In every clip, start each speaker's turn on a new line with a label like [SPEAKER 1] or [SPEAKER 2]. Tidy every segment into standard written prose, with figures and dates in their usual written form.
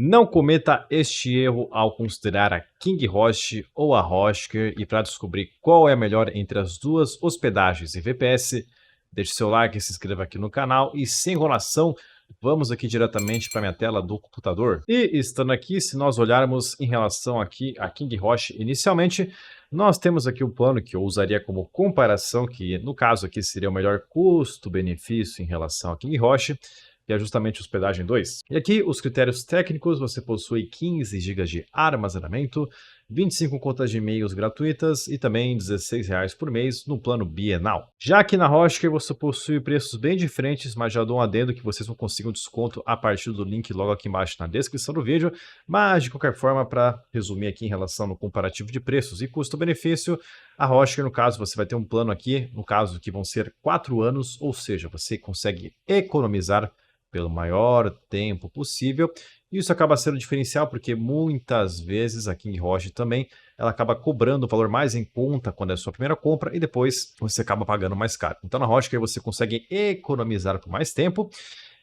[SPEAKER 1] Não cometa este erro ao considerar a KingHost ou a Hostker, e para descobrir qual é a melhor entre as duas hospedagens e VPS, deixe seu like e se inscreva aqui no canal e sem enrolação, vamos aqui diretamente para minha tela do computador. E estando aqui, se nós olharmos em relação aqui a KingHost inicialmente, nós temos aqui o plano que eu usaria como comparação, que no caso aqui seria o melhor custo-benefício em relação a KingHost, que é justamente hospedagem 2. E aqui os critérios técnicos, você possui 15 GB de armazenamento, 25 contas de e-mails gratuitas e também R$16 por mês no plano bienal. Já aqui na Hostker você possui preços bem diferentes, mas já dou um adendo que vocês vão conseguir um desconto a partir do link logo aqui embaixo na descrição do vídeo, mas de qualquer forma, para resumir aqui em relação no comparativo de preços e custo-benefício, a Hostker, no caso, você vai ter um plano aqui, no caso que vão ser 4 anos, ou seja, você consegue economizar pelo maior tempo possível. Isso acaba sendo diferencial porque muitas vezes a KingHost também ela acaba cobrando o valor mais em conta quando é a sua primeira compra e depois você acaba pagando mais caro. Então na Hostker você consegue economizar por mais tempo.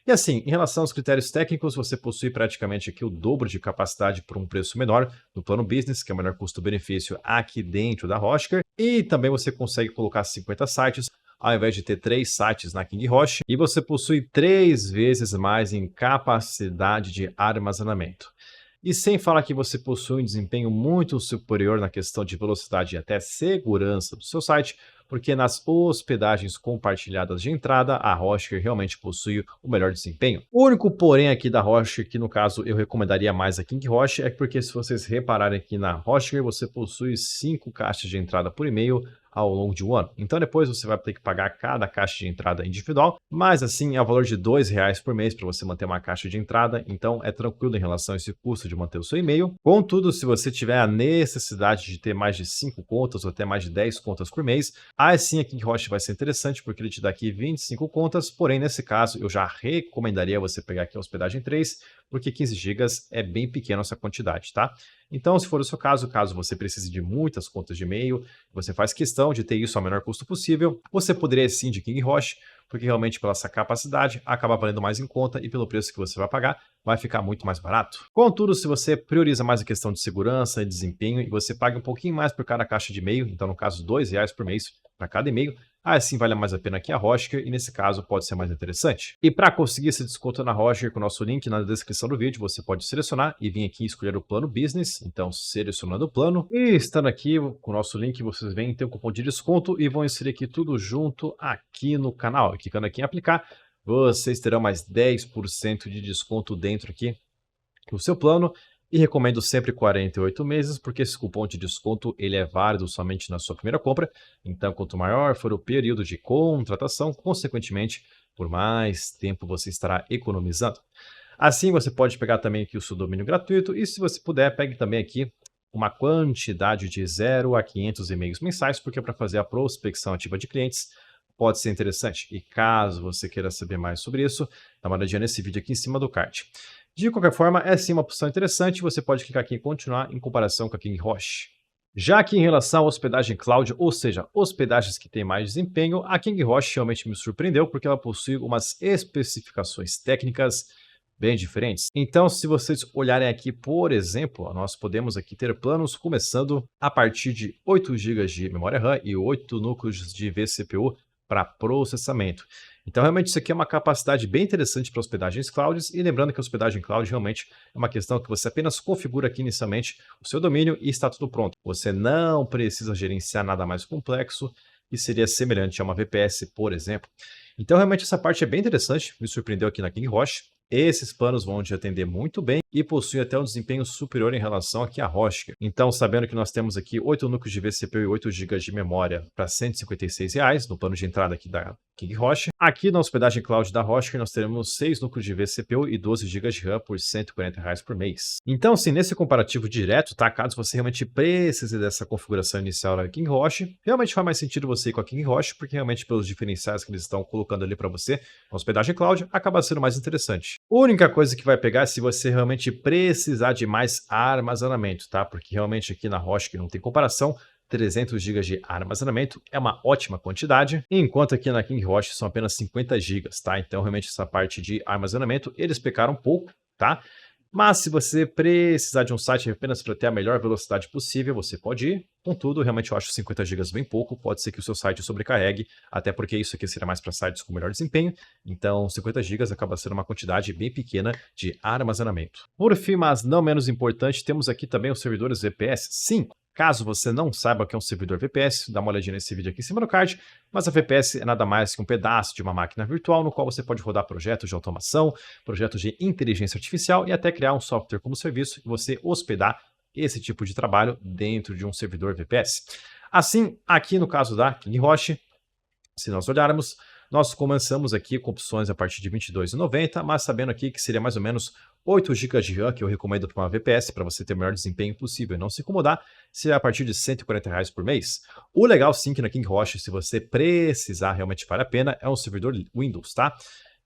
[SPEAKER 1] E assim, em relação aos critérios técnicos, você possui praticamente aqui o dobro de capacidade por um preço menor no plano Business, que é o melhor custo-benefício aqui dentro da Hostker. E também você consegue colocar 50 sites ao invés de ter 3 sites na KingHost, e você possui 3 vezes mais em capacidade de armazenamento. E sem falar que você possui um desempenho muito superior na questão de velocidade e até segurança do seu site, porque nas hospedagens compartilhadas de entrada, a Hostker realmente possui o melhor desempenho. O único porém aqui da Hostker, que no caso eu recomendaria mais a KingHost, é porque se vocês repararem aqui na Hostker, você possui 5 caixas de entrada por e-mail ao longo de um ano. Então depois você vai ter que pagar cada caixa de entrada individual, mas assim é o valor de R$2 por mês para você manter uma caixa de entrada, então é tranquilo em relação a esse custo de manter o seu e-mail. Contudo, se você tiver a necessidade de ter mais de 5 contas ou até mais de 10 contas por mês, aí sim a KingHost vai ser interessante porque ele te dá aqui 25 contas, porém nesse caso eu já recomendaria você pegar aqui a hospedagem 3, porque 15 GB é bem pequena essa quantidade, tá? Então, se for o seu caso, caso você precise de muitas contas de e-mail, você faz questão de ter isso ao menor custo possível, você poderia sim de KingHost, porque realmente pela essa capacidade acaba valendo mais em conta e pelo preço que você vai pagar, vai ficar muito mais barato. Contudo, se você prioriza mais a questão de segurança e desempenho e você paga um pouquinho mais por cada caixa de e-mail, então no caso R$2 por mês para cada e-mail, assim vale mais a pena que a Hostker e nesse caso pode ser mais interessante. E para conseguir esse desconto na Hostker com o nosso link na descrição do vídeo, você pode selecionar e vir aqui escolher o plano Business, então selecionando o plano e estando aqui com o nosso link vocês vêm ter um cupom de desconto e vão inserir aqui tudo junto aqui no canal. E clicando aqui em aplicar, vocês terão mais 10% de desconto dentro aqui do seu plano. E recomendo sempre 48 meses, porque esse cupom de desconto ele é válido somente na sua primeira compra. Então, quanto maior for o período de contratação, consequentemente, por mais tempo você estará economizando. Assim, você pode pegar também aqui o seu domínio gratuito e, se você puder, pegue também aqui uma quantidade de 0 a 500 e-mails mensais, porque para fazer a prospecção ativa de clientes pode ser interessante. E caso você queira saber mais sobre isso, dá uma olhadinha nesse vídeo aqui em cima do card. De qualquer forma, é sim uma opção interessante, você pode clicar aqui em continuar em comparação com a KingHost. Já que em relação à hospedagem cloud, ou seja, hospedagens que têm mais desempenho, a KingHost realmente me surpreendeu porque ela possui umas especificações técnicas bem diferentes. Então, se vocês olharem aqui, por exemplo, nós podemos aqui ter planos começando a partir de 8 GB de memória RAM e 8 núcleos de vCPU para processamento. Então, realmente, isso aqui é uma capacidade bem interessante para hospedagens clouds, e lembrando que a hospedagem cloud realmente é uma questão que você apenas configura aqui inicialmente o seu domínio e está tudo pronto. Você não precisa gerenciar nada mais complexo, e seria semelhante a uma VPS, por exemplo. Então, realmente, essa parte é bem interessante, me surpreendeu aqui na KingHost. Esses planos vão te atender muito bem e possuem até um desempenho superior em relação aqui à Hostker. Então, sabendo que nós temos aqui 8 núcleos de vCPU e 8 GB de memória para R$156 no plano de entrada aqui da KingHost. Aqui na hospedagem cloud da Hostker nós teremos 6 núcleos de vCPU e 12 GB de RAM por R$140 por mês. Então, sim, nesse comparativo direto, tá? Caso você realmente precise dessa configuração inicial da KingHost, realmente faz mais sentido você ir com a KingHost, porque realmente pelos diferenciais que eles estão colocando ali para você, a hospedagem cloud acaba sendo mais interessante. A única coisa que vai pegar é se você realmente precisar de mais armazenamento, tá? Porque realmente aqui na Hostker não tem comparação. 300 GB de armazenamento é uma ótima quantidade, enquanto aqui na KingHost são apenas 50 GB, tá? Então realmente essa parte de armazenamento eles pecaram um pouco, tá? Mas se você precisar de um site apenas para ter a melhor velocidade possível, você pode ir. Contudo, realmente eu acho 50 GB bem pouco, pode ser que o seu site sobrecarregue, até porque isso aqui seria mais para sites com melhor desempenho, então 50 GB acaba sendo uma quantidade bem pequena de armazenamento. Por fim, mas não menos importante, temos aqui também os servidores VPS. Sim, caso você não saiba o que é um servidor VPS, dá uma olhadinha nesse vídeo aqui em cima do card, mas a VPS é nada mais que um pedaço de uma máquina virtual no qual você pode rodar projetos de automação, projetos de inteligência artificial e até criar um software como serviço e você hospedar esse tipo de trabalho dentro de um servidor VPS. Assim, aqui no caso da KingRoche, se nós olharmos, nós começamos aqui com opções a partir de R$ 22,90, mas sabendo aqui que seria mais ou menos 8 GB de RAM, que eu recomendo para uma VPS, para você ter o melhor desempenho possível e não se incomodar, seria a partir de R$ 140 por mês. O legal sim que na KingRoche, se você precisar, realmente vale a pena, é um servidor Windows, tá?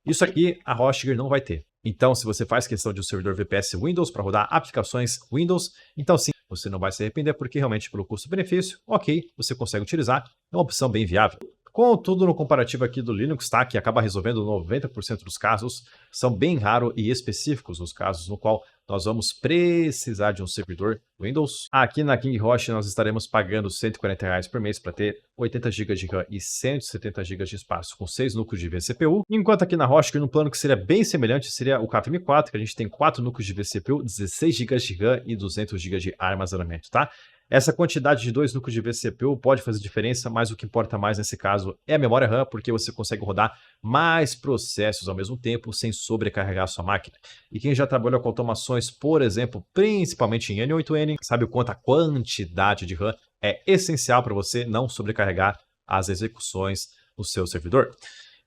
[SPEAKER 1] Isso aqui a Hostgator não vai ter. Então, se você faz questão de um servidor VPS Windows para rodar aplicações Windows, então sim, você não vai se arrepender, porque realmente pelo custo-benefício, ok, você consegue utilizar, é uma opção bem viável. Contudo, no comparativo aqui do Linux, tá, que acaba resolvendo 90% dos casos, são bem raros e específicos os casos no qual nós vamos precisar de um servidor Windows. Aqui na KingRoche nós estaremos pagando R$ 140 por mês para ter 80 GB de RAM e 170 GB de espaço com 6 núcleos de vCPU, enquanto aqui na Hostgator, no plano que seria bem semelhante, seria o KVM4, que a gente tem 4 núcleos de vCPU, 16 GB de RAM e 200 GB de armazenamento, tá? Essa quantidade de 2 núcleos de vCPU pode fazer diferença, mas o que importa mais nesse caso é a memória RAM, porque você consegue rodar mais processos ao mesmo tempo sem sobrecarregar a sua máquina. E quem já trabalhou com automações, por exemplo, principalmente em N8N, sabe o quanto a quantidade de RAM é essencial para você não sobrecarregar as execuções no seu servidor.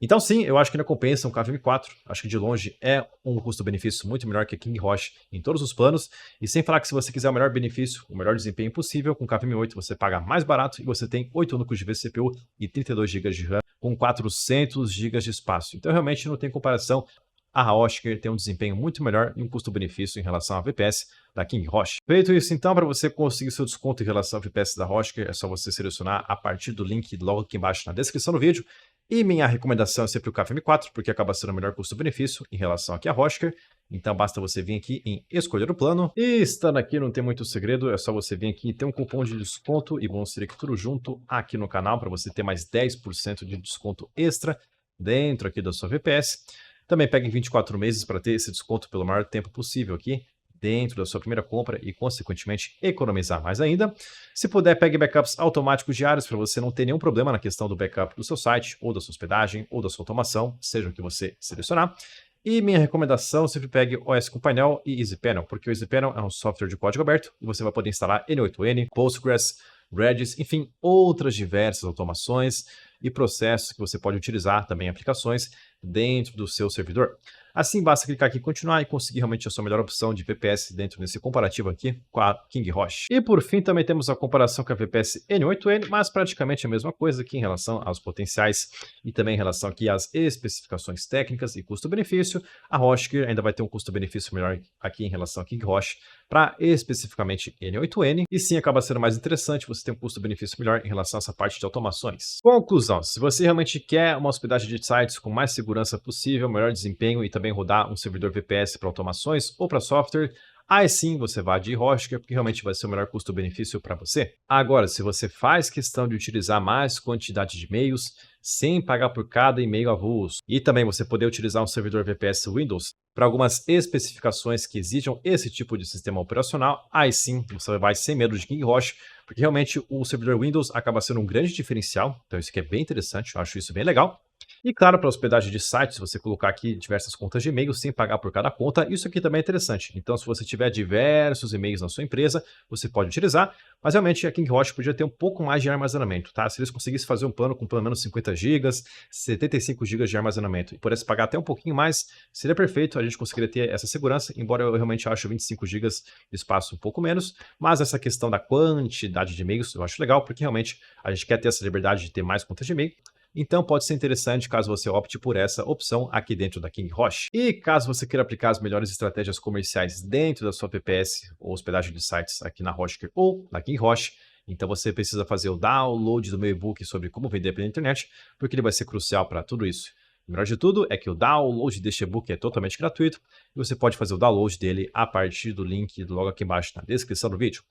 [SPEAKER 1] Então sim, eu acho que ainda compensa um KVM4, acho que de longe é um custo-benefício muito melhor que a KingRoche em todos os planos, e sem falar que se você quiser o melhor benefício, o melhor desempenho possível, com o KVM8 você paga mais barato e você tem 8 núcleos de vCPU e 32 GB de RAM com 400 GB de espaço. Então realmente não tem comparação, a Hostgator tem um desempenho muito melhor e um custo-benefício em relação à VPS da KingRoche. Feito isso então, para você conseguir seu desconto em relação à VPS da Hostgator, é só você selecionar a partir do link logo aqui embaixo na descrição do vídeo. E minha recomendação é sempre o KVM4, porque acaba sendo o melhor custo-benefício em relação aqui à Hostgator. Então basta você vir aqui em escolher o plano. E estando aqui não tem muito segredo, é só você vir aqui e ter um cupom de desconto e vamos ter aqui tudo junto aqui no canal para você ter mais 10% de desconto extra dentro aqui da sua VPS. Também pegue 24 meses para ter esse desconto pelo maior tempo possível aqui dentro da sua primeira compra e, consequentemente, economizar mais ainda. Se puder, pegue backups automáticos diários para você não ter nenhum problema na questão do backup do seu site, ou da sua hospedagem, ou da sua automação, seja o que você selecionar. E minha recomendação, sempre pegue OS com painel e EasyPanel, porque o EasyPanel é um software de código aberto e você vai poder instalar N8N, Postgres, Redis, enfim, outras diversas automações e processos que você pode utilizar, também aplicações, dentro do seu servidor. Assim, basta clicar aqui em continuar e conseguir realmente a sua melhor opção de VPS dentro desse comparativo aqui com a KingRoche. E por fim, também temos a comparação com a VPS N8N, mas praticamente a mesma coisa aqui em relação aos potenciais e também em relação aqui às especificações técnicas e custo-benefício. A Hostgator ainda vai ter um custo-benefício melhor aqui em relação a KingRoche para especificamente N8N, e sim, acaba sendo mais interessante você ter um custo-benefício melhor em relação a essa parte de automações. Conclusão, se você realmente quer uma hospedagem de sites com mais segurança possível, melhor desempenho e também rodar um servidor VPS para automações ou para software, aí sim você vai de Hostgator, porque realmente vai ser o melhor custo-benefício para você. Agora, se você faz questão de utilizar mais quantidade de e-mails, sem pagar por cada e-mail avulso, e também você poder utilizar um servidor VPS Windows para algumas especificações que exijam esse tipo de sistema operacional, aí sim você vai sem medo de KingRoche, porque realmente o servidor Windows acaba sendo um grande diferencial, então isso aqui é bem interessante, eu acho isso bem legal. E claro, para hospedagem de sites, você colocar aqui diversas contas de e-mail sem pagar por cada conta, isso aqui também é interessante. Então, se você tiver diversos e-mails na sua empresa, você pode utilizar, mas realmente a KingRoche podia ter um pouco mais de armazenamento, tá? Se eles conseguissem fazer um plano com pelo menos 50 GB, 75 GB de armazenamento e pudesse pagar até um pouquinho mais, seria perfeito, a gente conseguiria ter essa segurança, embora eu realmente acho 25 GB de espaço um pouco menos, mas essa questão da quantidade de e-mails eu acho legal, porque realmente a gente quer ter essa liberdade de ter mais contas de e-mail. Então pode ser interessante caso você opte por essa opção aqui dentro da KingRoche. E caso você queira aplicar as melhores estratégias comerciais dentro da sua VPS ou hospedagem de sites aqui na Hostgator ou na KingRoche, então você precisa fazer o download do meu e-book sobre como vender pela internet, porque ele vai ser crucial para tudo isso. O melhor de tudo é que o download deste e-book é totalmente gratuito e você pode fazer o download dele a partir do link logo aqui embaixo na descrição do vídeo.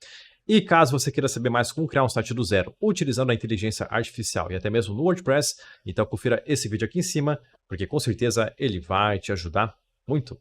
[SPEAKER 1] E caso você queira saber mais como criar um site do zero, utilizando a inteligência artificial e até mesmo no WordPress, então confira esse vídeo aqui em cima, porque com certeza ele vai te ajudar muito.